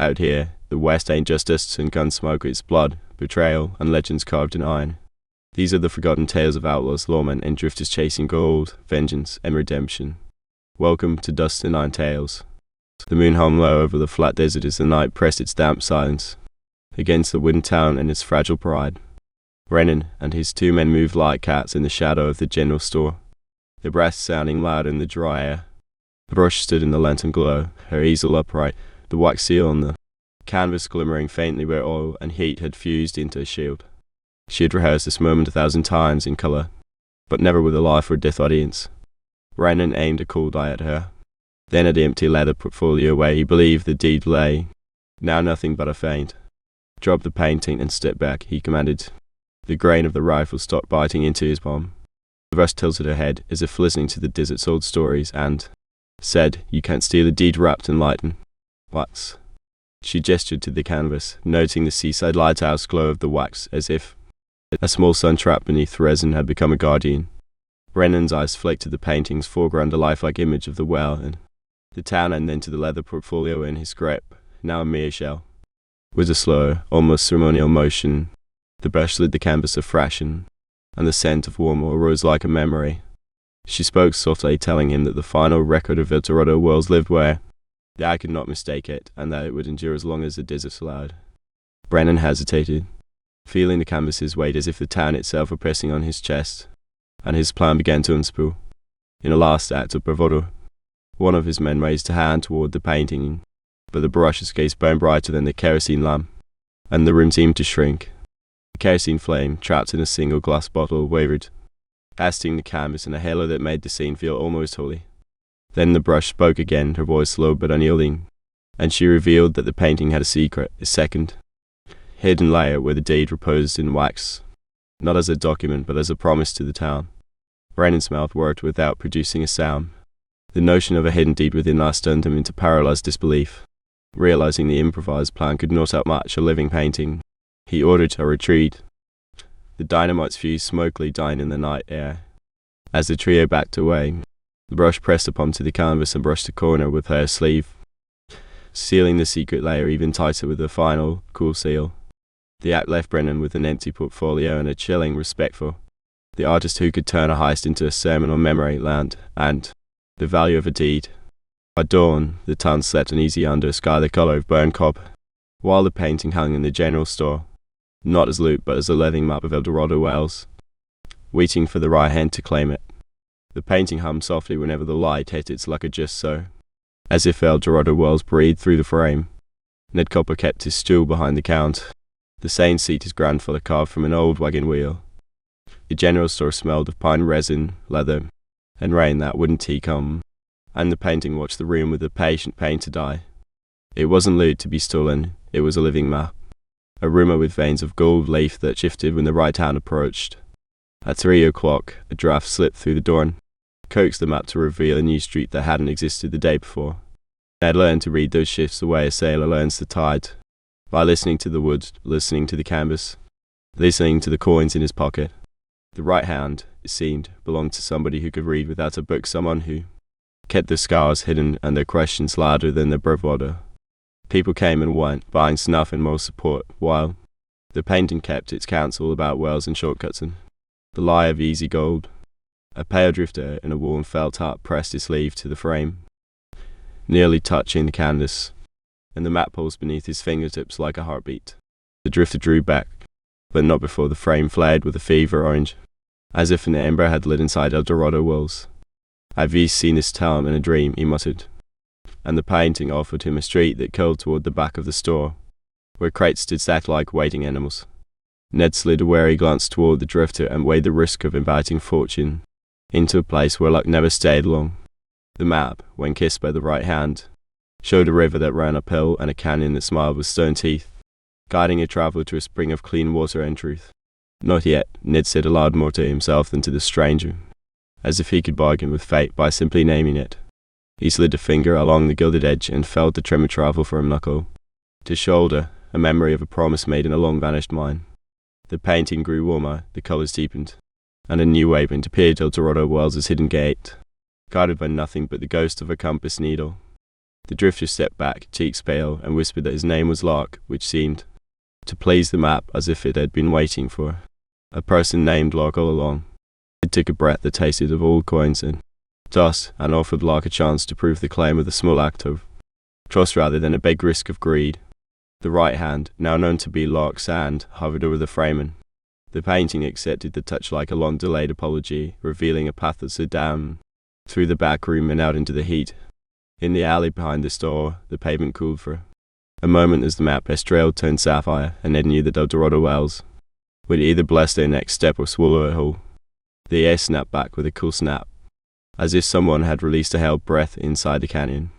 Out here, the West ain't just dust and gun smoke, it's blood, betrayal, and legends carved in iron. These are the forgotten tales of outlaws, lawmen, and drifters chasing gold, vengeance, and redemption. Welcome to Dust and Iron Tales. The moon hung low over the flat desert as the night pressed its damp silence against the wooden town and its fragile pride. Brennan and his 2 men moved like cats in the shadow of the general store, their breaths sounding loud in the dry air. The brush stood in the lantern glow, her easel upright, the wax seal on the canvas glimmering faintly where oil and heat had fused into a shield. She had rehearsed this moment 1,000 times in colour, but never with a life or death audience. Brennan aimed a cold eye at her. Then at the empty leather portfolio where he believed the deed lay, now nothing but a feint. Drop the painting and step back, he commanded. The grain of the rifle stopped biting into his palm. The brush tilted her head, as if listening to the desert's old stories, and said, "You can't steal a deed wrapped in light and wax." She gestured to the canvas, noting the seaside lighthouse glow of the wax, as if a small sun trapped beneath resin had become a guardian. Brennan's eyes flicked to the painting's foreground, a lifelike image of the well and the town, and then to the leather portfolio in his grip, now a mere shell. With a slow, almost ceremonial motion, the brush slid the canvas afresh, and the scent of warm oil rose like a memory. She spoke softly, telling him that the final record of El Dorado worlds lived where the eye could not mistake it, and that it would endure as long as the desert allowed. Brennan hesitated, feeling the canvas's weight as if the town itself were pressing on his chest, and his plan began to unspool. In a last act of bravado, one of his men raised a hand toward the painting, but the brush's gaze burned brighter than the kerosene lamp, and the room seemed to shrink. The kerosene flame, trapped in a single glass bottle, wavered, casting the canvas in a halo that made the scene feel almost holy. Then the brush spoke again, her voice low but unyielding, and she revealed that the painting had a secret, a second, hidden layer where the deed reposed in wax, not as a document but as a promise to the town. Brennan's mouth worked without producing a sound. The notion of a hidden deed within us stunned him into paralyzed disbelief. Realizing the improvised plan could not outmatch a living painting, he ordered a retreat. The dynamite's fuse smokily died in the night air. As the trio backed away, the brush pressed upon to the canvas and brushed the corner with her sleeve, sealing the secret layer even tighter with a final, cool seal. The act left Brennan with an empty portfolio and a chilling respect for the artist who could turn a heist into a sermon on memory, land, and the value of a deed. By dawn, the town slept uneasy under a sky the colour of burned copper, while the painting hung in the general store, not as loot but as a living map of El Dorado wells, waiting for the right hand to claim it. The painting hummed softly whenever the light hit its lacquer, just so, as if El Dorado wells breathed through the frame. Ned Copper kept his stool behind the count, the same seat his grandfather carved from an old wagon wheel. The general store smelled of pine resin, leather, and rain, that wooden teacup, and the painting watched the room with a patient painted eye. It wasn't loot to be stolen, it was a living map, a rumour with veins of gold leaf that shifted when the right hand approached. At 3 o'clock, a draft slipped through the door and coaxed the map to reveal a new street that hadn't existed the day before. Ned learned to read those shifts the way a sailor learns the tide, by listening to the woods, listening to the canvas, listening to the coins in his pocket. The right hand, it seemed, belonged to somebody who could read without a book, someone who kept their scars hidden and their questions louder than their bravado. People came and went, buying snuff and more support, while the painting kept its counsel about wells and shortcuts and the lie of easy gold. A pale drifter in a worn felt hat pressed his sleeve to the frame, nearly touching the canvas, and the map pulsed beneath his fingertips like a heartbeat. The drifter drew back, but not before the frame flared with a fever orange, as if an ember had lit inside El Dorado walls. "I've seen this town in a dream," he muttered, and the painting offered him a street that curled toward the back of the store, where crates stood stacked like waiting animals. Ned slid a wary glance toward the drifter and weighed the risk of inviting fortune into a place where luck never stayed long. The map, when kissed by the right hand, showed a river that ran uphill and a canyon that smiled with stone teeth, guiding a traveler to a spring of clean water and truth. "Not yet," Ned said aloud, more to himself than to the stranger, as if he could bargain with fate by simply naming it. He slid a finger along the gilded edge and felt the tremor travel from knuckle to shoulder, a memory of a promise made in a long-vanished mine. The painting grew warmer, the colours deepened, and a new waypoint appeared. El Dorado Wells' hidden gate, guarded by nothing but the ghost of a compass needle. The drifter stepped back, cheeks pale, and whispered that his name was Lark, which seemed to please the map as if it had been waiting for a person named Lark all along. It took a breath that tasted of old coins and dust, and offered Lark a chance to prove the claim with a small act of trust rather than a big risk of greed. The right hand, now known to be Lark's hand, hovered over the frame, and the painting accepted the touch like a long-delayed apology, revealing a path that led down through the back room and out into the heat. In the alley behind the store, the pavement cooled for a moment as the map trail turned sapphire, and Ned knew that the Dorado wells would either bless their next step or swallow it whole. The air snapped back with a cool snap, as if someone had released a held breath inside the canyon.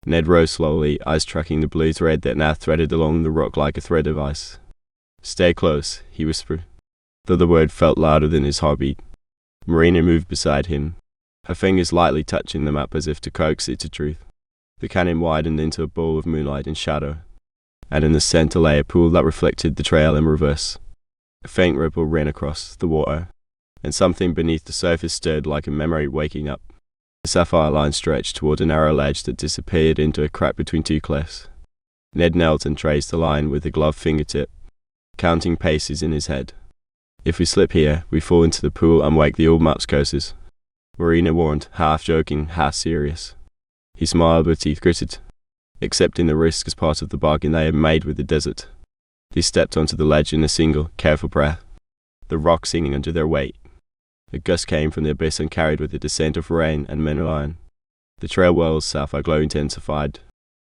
Ned rose slowly, eyes tracking the blue thread that now threaded along the rock like a thread of ice. "Stay close," he whispered, though the word felt louder than his heartbeat. Marina moved beside him, her fingers lightly touching the map as if to coax it to truth. The canyon widened into a bowl of moonlight and shadow, and in the center lay a pool that reflected the trail in reverse. A faint ripple ran across the water, and something beneath the surface stirred like a memory waking up. The sapphire line stretched toward a narrow ledge that disappeared into a crack between two cliffs. Ned knelt and traced the line with a gloved fingertip, counting paces in his head. "If we slip here, we fall into the pool and wake the old map's curses," Marina warned, half joking, half serious. He smiled with teeth gritted, accepting the risk as part of the bargain they had made with the desert. They stepped onto the ledge in a single, careful breath, the rock singing under their weight. A gust came from the abyss and carried with it the scent of rain and mineral. The trail well's sapphire glow intensified,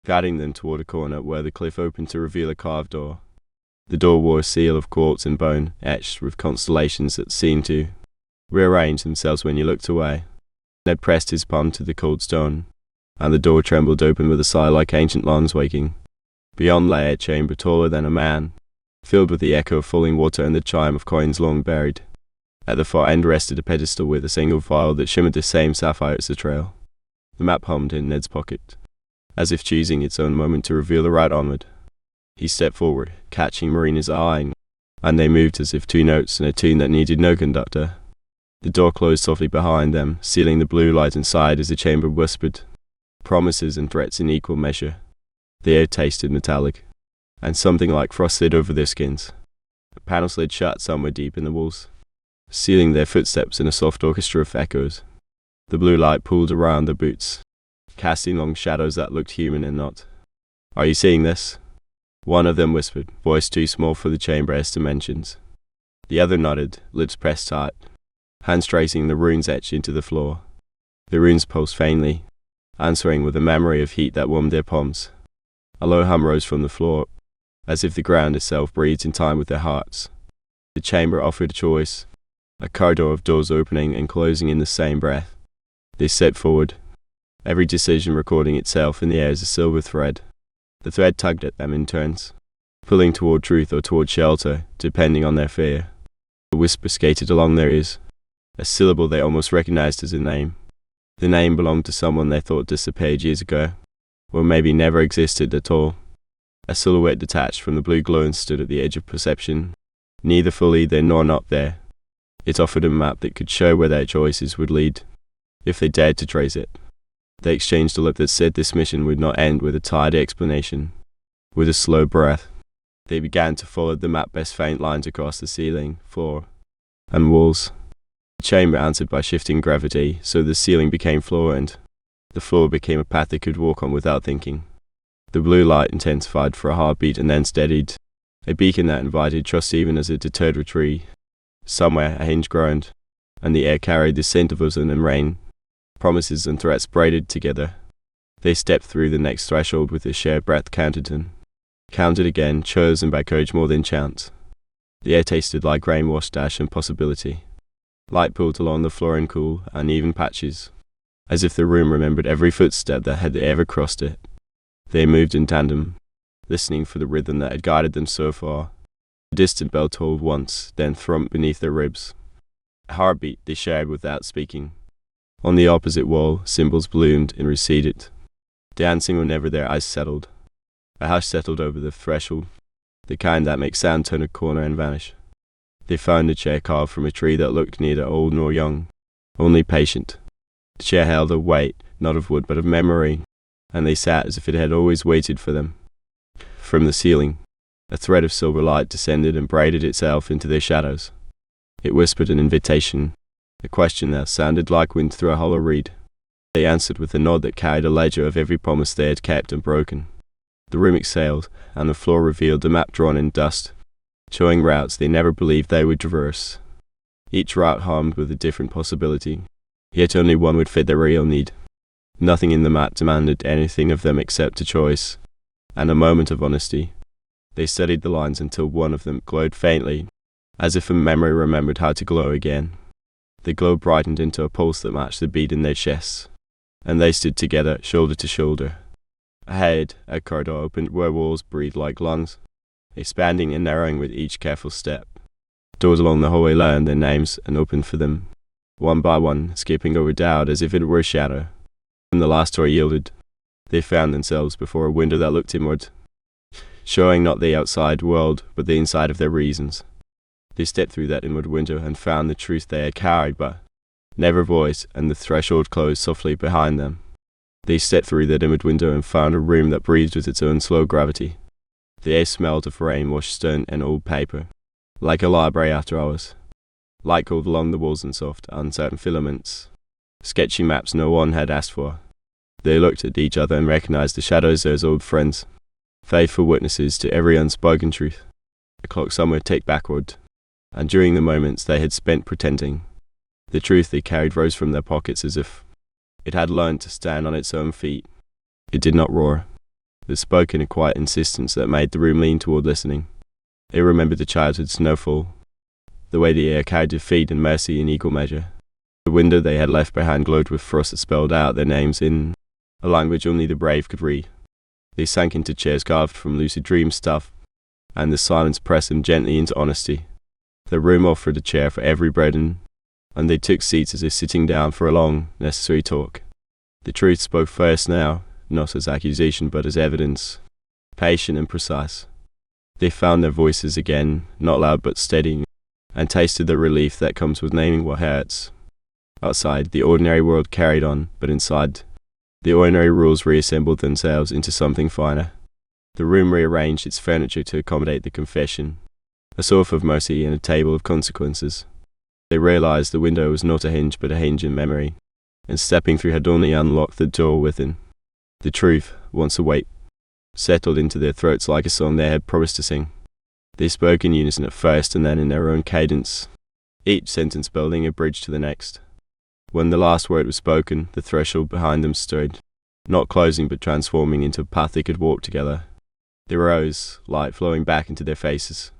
guiding them toward a corner where the cliff opened to reveal a carved door. The door wore a seal of quartz and bone, etched with constellations that seemed to rearrange themselves when you looked away. Ned pressed his palm to the cold stone, and the door trembled open with a sigh like ancient lungs waking. Beyond lay a chamber taller than a man, filled with the echo of falling water and the chime of coins long buried. At the far end rested a pedestal with a single vial that shimmered the same sapphire as the trail. The map hummed in Ned's pocket, as if choosing its own moment to reveal the route onward. He stepped forward, catching Marina's eye, and they moved as if two notes in a tune that needed no conductor. The door closed softly behind them, sealing the blue light inside as the chamber whispered promises and threats in equal measure. The air tasted metallic, and something like frost slid over their skins. A panel slid shut somewhere deep in the walls, sealing their footsteps in a soft orchestra of echoes. The blue light pulled around their boots, casting long shadows that looked human and not. "Are you seeing this?" One of them whispered, voice too small for the chamber's dimensions. The other nodded, lips pressed tight, hands tracing the runes etched into the floor. The runes pulsed faintly, answering with a memory of heat that warmed their palms. A low hum rose from the floor, as if the ground itself breathed in time with their hearts. The chamber offered a choice, a corridor of doors opening and closing in the same breath. They stepped forward, every decision recording itself in the air as a silver thread. The thread tugged at them in turns, pulling toward truth or toward shelter, depending on their fear. A whisper skated along their ears, a syllable they almost recognized as a name. The name belonged to someone they thought disappeared years ago, or maybe never existed at all. A silhouette detached from the blue glow and stood at the edge of perception, neither fully there nor not there. It offered a map that could show where their choices would lead, if they dared to trace it. They exchanged a look that said this mission would not end with a tired explanation. With a slow breath, they began to follow the map's faint lines across the ceiling, floor, and walls. The chamber answered by shifting gravity, so the ceiling became floor and the floor became a path they could walk on without thinking. The blue light intensified for a heartbeat and then steadied, a beacon that invited trust even as it deterred retreat. Somewhere a hinge groaned, and the air carried the scent of ozone and rain. Promises and threats braided together. They stepped through the next threshold with a shared breath counted again, chosen by courage more than chance. The air tasted like rain-washed ash and possibility. Light pulled along the floor in cool, uneven patches, as if the room remembered every footstep that had ever crossed it. They moved in tandem, listening for the rhythm that had guided them so far. A distant bell tolled once, then thrumped beneath their ribs. A heartbeat they shared without speaking. On the opposite wall, symbols bloomed and receded, dancing whenever their eyes settled. A hush settled over the threshold, the kind that makes sound turn a corner and vanish. They found a chair carved from a tree that looked neither old nor young, only patient. The chair held a weight, not of wood but of memory, and they sat as if it had always waited for them. From the ceiling, a thread of silver light descended and braided itself into their shadows. It whispered an invitation, a question that sounded like wind through a hollow reed. They answered with a nod that carried a ledger of every promise they had kept and broken. The room exhaled, and the floor revealed a map drawn in dust, showing routes they never believed they would traverse. Each route harmed with a different possibility, yet only one would fit their real need. Nothing in the map demanded anything of them except a choice, and a moment of honesty. They studied the lines until one of them glowed faintly, as if a memory remembered how to glow again. The glow brightened into a pulse that matched the beat in their chests, and they stood together, shoulder to shoulder. Ahead, a corridor opened where walls breathed like lungs, expanding and narrowing with each careful step. Doors along the hallway learned their names and opened for them, one by one, skipping over doubt as if it were a shadow. When the last door yielded, they found themselves before a window that looked inward, showing not the outside world, but the inside of their reasons. They stepped through that inward window and found the truth they had carried but never voiced, and the threshold closed softly behind them. They stepped through that inward window and found a room that breathed with its own slow gravity. The air smelled of rain, washed stone, and old paper, like a library after hours. Light crawled along the walls in soft, uncertain filaments, sketchy maps no one had asked for. They looked at each other and recognized the shadows as old friends, faithful witnesses to every unspoken truth. The clock somewhere ticked backward, and during the moments they had spent pretending, the truth they carried rose from their pockets as if it had learned to stand on its own feet. It did not roar. It spoke in a quiet insistence that made the room lean toward listening. It remembered the childhood snowfall, the way the air carried defeat and mercy in equal measure. The window they had left behind glowed with frost that spelled out their names in a language only the brave could read. They sank into chairs carved from lucid dream stuff, and the silence pressed them gently into honesty. The room offered a chair for every burden, and they took seats as if sitting down for a long, necessary talk. The truth spoke first now, not as accusation but as evidence, patient and precise. They found their voices again, not loud but steady, and tasted the relief that comes with naming what hurts. Outside, the ordinary world carried on, but inside, the ordinary rules reassembled themselves into something finer. The room rearranged its furniture to accommodate the confession, a sofa of mercy and a table of consequences. They realized the window was not a hinge but a hinge in memory, and stepping through had only unlocked the door within. The truth, once awake, settled into their throats like a song they had promised to sing. They spoke in unison at first and then in their own cadence, each sentence building a bridge to the next. When the last word was spoken, the threshold behind them stirred, not closing but transforming into a path they could walk together. They rose, light flowing back into their faces,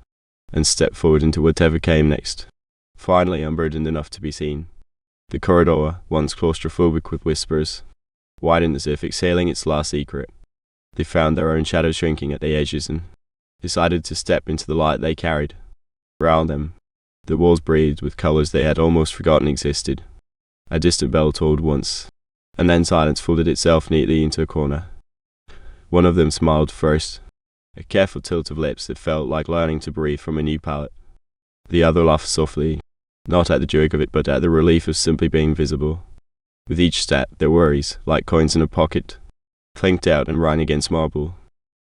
and stepped forward into whatever came next. Finally unburdened enough to be seen, the corridor, once claustrophobic with whispers, widened as if exhaling its last secret. They found their own shadows shrinking at the edges and decided to step into the light they carried. Around them, the walls breathed with colors they had almost forgotten existed. A distant bell tolled once, and then silence folded itself neatly into a corner. One of them smiled first, a careful tilt of lips that felt like learning to breathe from a new palate. The other laughed softly, not at the joke of it but at the relief of simply being visible. With each step, their worries, like coins in a pocket, clinked out and rang against marble.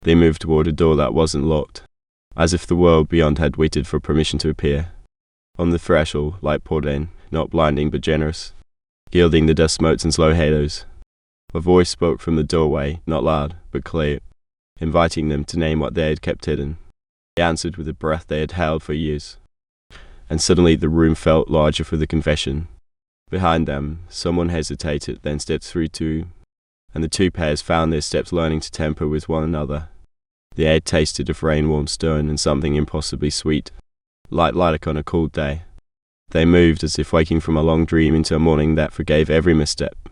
They moved toward a door that wasn't locked, as if the world beyond had waited for permission to appear. On the threshold, light poured in, not blinding but generous, gilding the dust motes and slow halos. A voice spoke from the doorway, not loud, but clear, inviting them to name what they had kept hidden. They answered with a breath they had held for years. And suddenly the room felt larger for the confession. Behind them, someone hesitated, then stepped through too, and the two pairs found their steps learning to temper with one another. The air tasted of rain-warmed stone and something impossibly sweet, like lilac on a cold day. They moved as if waking from a long dream into a morning that forgave every misstep.